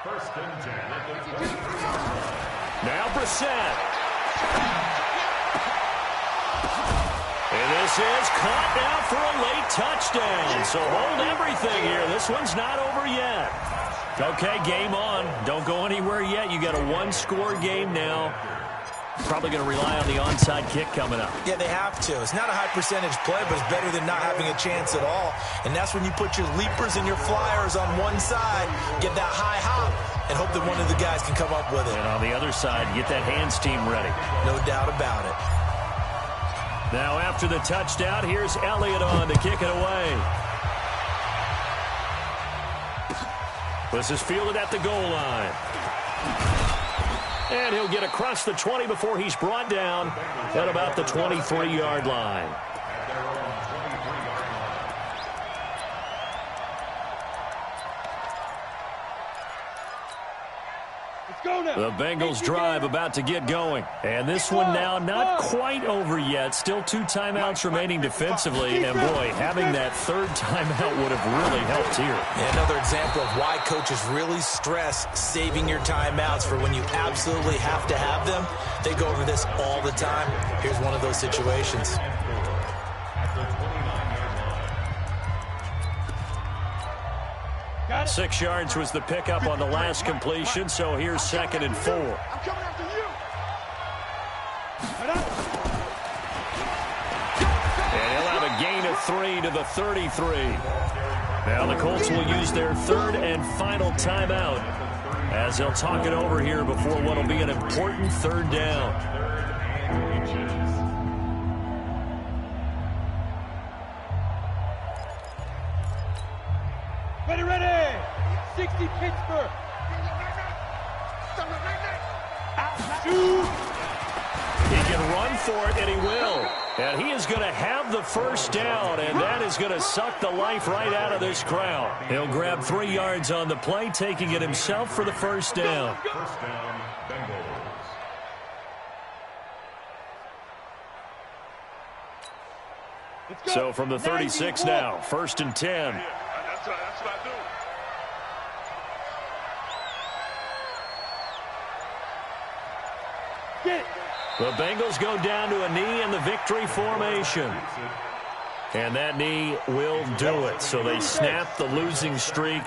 1st and 10 at the 23. Now Brissett. And this is caught now for a late touchdown. So hold everything here. This one's not over yet. Okay, game on. Don't go anywhere yet. You got a 1-score game now. Probably going to rely on the onside kick coming up. Yeah, they have to. It's not a high percentage play, but it's better than not having a chance at all. And that's when you put your leapers and your flyers on one side, get that high hop, and hope that one of the guys can come up with it. And on the other side, get that hands team ready. No doubt about it. Now after the touchdown, here's Elliott on to kick it away. This is fielded at the goal line. And he'll get across the 20 before he's brought down at about the 23-yard line. The Bengals drive about to get going. And this one now not quite over yet. Still 2 timeouts remaining defensively. And, boy, having that 3rd timeout would have really helped here. Another example of why coaches really stress saving your timeouts for when you absolutely have to have them. They go over this all the time. Here's one of those situations. 6 yards was the pickup on the last completion, so here's 2nd and 4. I'm coming after you. And he'll have a gain of 3 to the 33. Now the Colts will use their 3rd and final timeout as they'll talk it over here before what will be an important 3rd down. Ready. 60 Pittsburgh. He can run for it, and he will. And he is going to have the 1st down, and that is going to suck the life right out of this crowd. He'll grab 3 yards on the play, taking it himself for the 1st down. 1st down, Bengals. So from the 36 now, 1st and 10. That's what I do. The Bengals go down to a knee in the victory formation. And that knee will do it. So they snap the losing streak.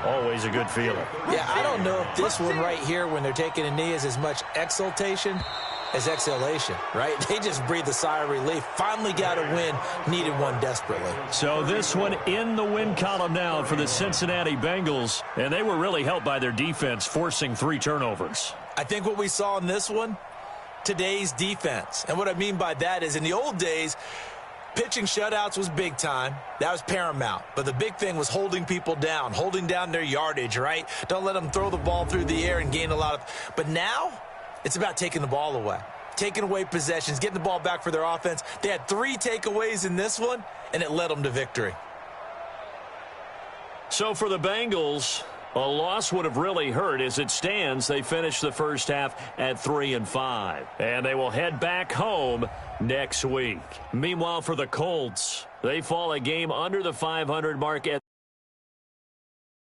Always a good feeling. Yeah, I don't know if this one right here, when they're taking a knee, is as much exultation as exhalation, right? They just breathe a sigh of relief. Finally got a win, needed one desperately. So this one in the win column now for the Cincinnati Bengals. And they were really helped by their defense, forcing 3 turnovers. I think what we saw in this one, today's defense. And what I mean by that is in the old days, pitching shutouts was big time. That was paramount. But the big thing was holding people down, holding down their yardage, right? Don't let them throw the ball through the air and gain a lot of... But now, It's about taking the ball away, taking away possessions, getting the ball back for their offense. They had 3 takeaways in this one, and it led them to victory. So for the Bengals, a loss would have really hurt. As it stands, they finished the first half at 3-5, and they will head back home next week. Meanwhile, for the Colts, they fall a game under the 500 mark at